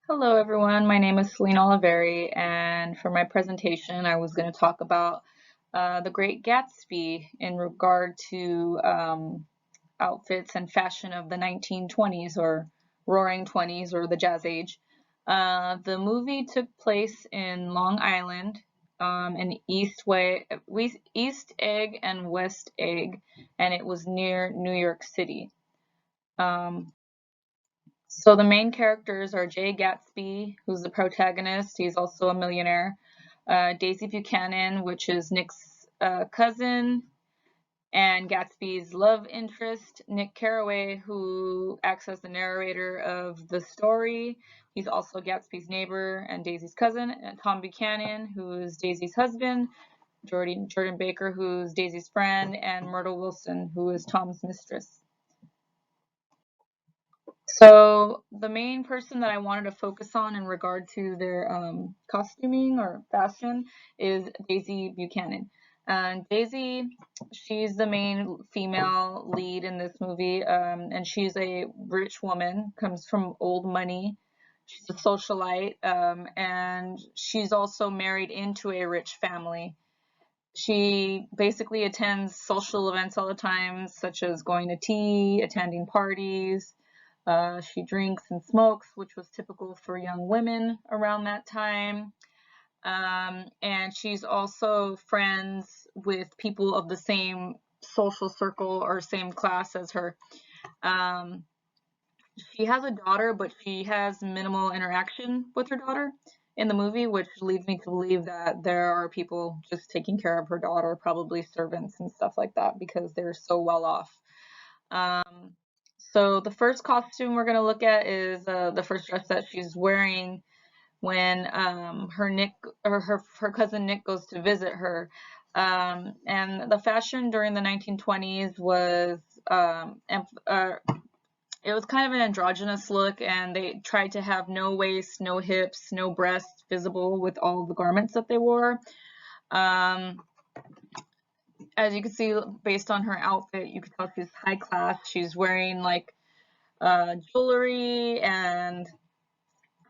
Hello everyone, my name is Celine Oliveri, and for my presentation I was going to talk about the Great Gatsby in regard to outfits and fashion of the 1920s or Roaring 20s or the Jazz Age. The movie took place in Long Island, in East Egg and West Egg, and it was near New York City. Um, so the main characters are Jay Gatsby, who's the protagonist. He's also a millionaire. Daisy Buchanan, which is Nick's cousin and Gatsby's love interest. Nick Carraway, who acts as the narrator of the story. He's also Gatsby's neighbor and Daisy's cousin. And Tom Buchanan, who is Daisy's husband. Jordan Baker, who's Daisy's friend. And Myrtle Wilson, who is Tom's mistress. So the main person that I wanted to focus on in regard to their costuming or fashion is Daisy Buchanan. And Daisy, she's the main female lead in this movie, and she's a rich woman, comes from old money. She's a socialite, and she's also married into a rich family. She basically attends social events all the time, such as going to tea, attending parties. She drinks and smokes, which was typical for young women around that time. And she's also friends with people of the same social circle or same class as her. Um, she has a daughter, but she has minimal interaction with her daughter in the movie, which leads me to believe that there are people just taking care of her daughter, probably servants and stuff like that, because they're so well off. Um, so the first costume we're going to look at is the first dress that she's wearing when her cousin Nick goes to visit her. And the fashion during the 1920s was it was kind of an androgynous look, and they tried to have no waist, no hips, no breasts visible with all the garments that they wore. Um, as you can see, based on her outfit, you can tell she's high class. She's wearing like jewelry and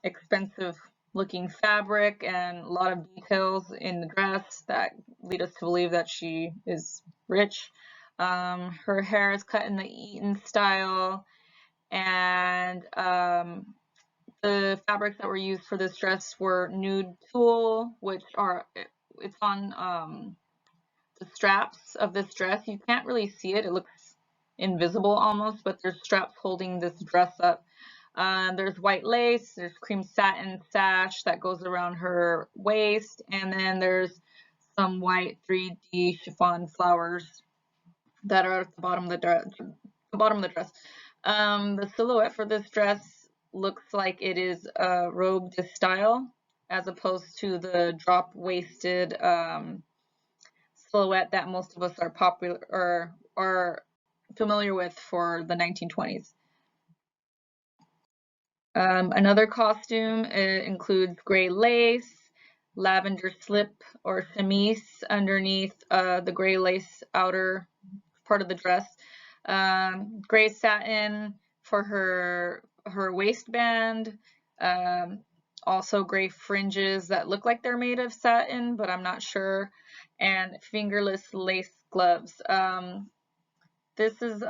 expensive looking fabric and a lot of details in the dress that lead us to believe that she is rich. Her hair is cut in the Eton style, and the fabrics that were used for this dress were nude tulle, which are it's on the straps of this dress. You can't really see it; it looks invisible almost, but there's straps holding this dress up. There's white lace, there's cream satin sash that goes around her waist, and then there's some white 3D chiffon flowers that are at the bottom of the dress. The silhouette for this dress looks like it is a robe de style, as opposed to the drop-waisted silhouette that most of us are popular or are familiar with for the 1920s. Another costume includes gray lace, lavender slip or chemise underneath the gray lace outer part of the dress, gray satin for her waistband, also gray fringes that look like they're made of satin, but I'm not sure, and fingerless lace gloves. This is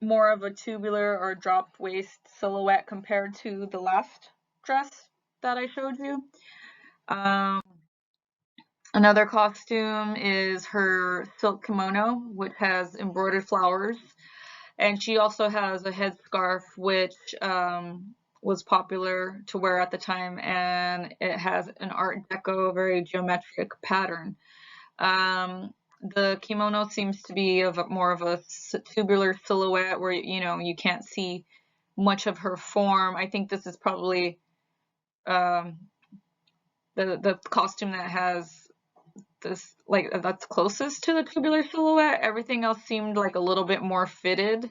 more of a tubular or drop waist silhouette compared to the last dress that I showed you. Um, Another costume is her silk kimono, which has embroidered flowers. And she also has a headscarf, which was popular to wear at the time, and it has an Art Deco, very geometric pattern. The kimono seems to be more of a tubular silhouette where you can't see much of her form. I think this is probably um, the costume that has this that's closest to the tubular silhouette. Everything else seemed like a little bit more fitted.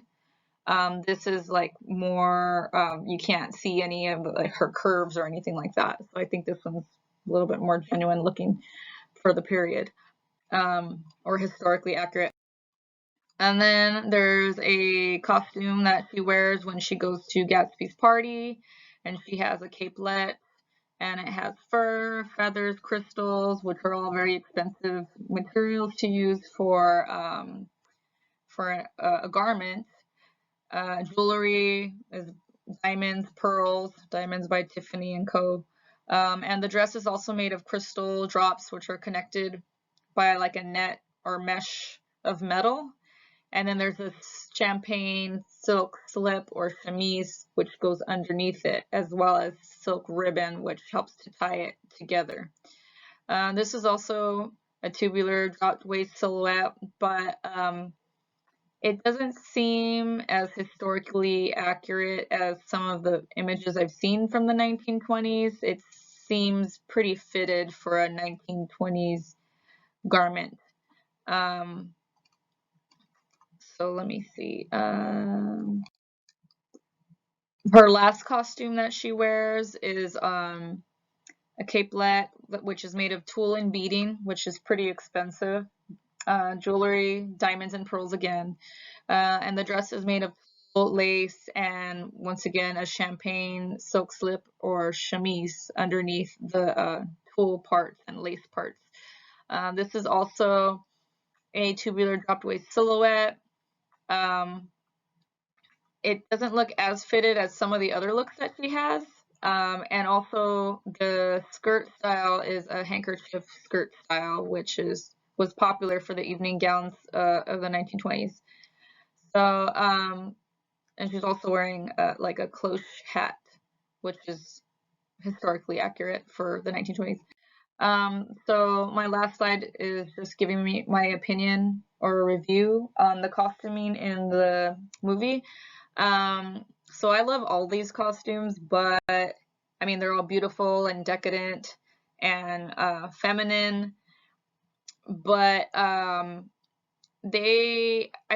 This is like more you can't see any of like her curves or anything like that. So I think this one's a little bit more genuine looking for the period. Or historically accurate. And then there's a costume that she wears when she goes to Gatsby's party. and she has a capelet, and it has fur, feathers, crystals, which are all very expensive materials to use for a garment. Jewelry is diamonds, pearls, Diamonds by Tiffany and Co. And the dress is also made of crystal drops, which are connected by like a net or mesh of metal. And then there's this champagne silk slip or chemise, which goes underneath it, as well as silk ribbon, which helps to tie it together. This is also a tubular dropped waist silhouette, but it doesn't seem as historically accurate as some of the images I've seen from the 1920s. It seems pretty fitted for a 1920s garment. So let me see. Her last costume that she wears is a capelet, which is made of tulle and beading, which is pretty expensive. Jewelry, diamonds and pearls again. And the dress is made of lace and once again a champagne silk slip or chemise underneath the tulle parts and lace parts. This is also a tubular dropped waist silhouette. It doesn't look as fitted as some of the other looks that she has. And also the skirt style is a handkerchief skirt style, which was popular for the evening gowns of the 1920s. So, and she's also wearing like a cloche hat, which is historically accurate for the 1920s. So my last slide is just giving me my opinion or a review on the costuming in the movie. So I love all these costumes, but I mean, they're all beautiful and decadent and feminine, but I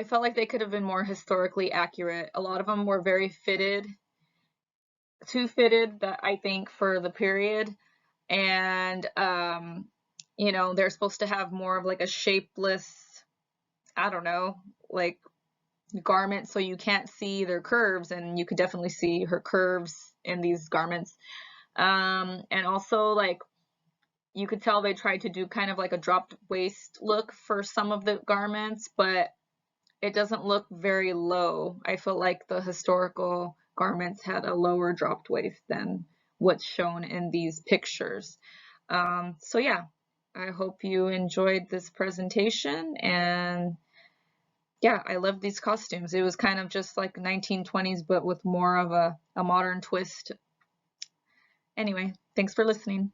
felt like they could have been more historically accurate. A lot of them were very fitted, too fitted, that I think for the period. And you know, they're supposed to have more of like a shapeless, I don't know, like garment, so you can't see their curves, and you could definitely see her curves in these garments. And also, like, you could tell they tried to do kind of like a dropped waist look for some of the garments, but it doesn't look very low. I feel like the historical garments had a lower dropped waist than what's shown in these pictures. So yeah, I hope you enjoyed this presentation, and yeah, I love these costumes. It was kind of just like 1920s, but with more of a modern twist. Anyway, thanks for listening.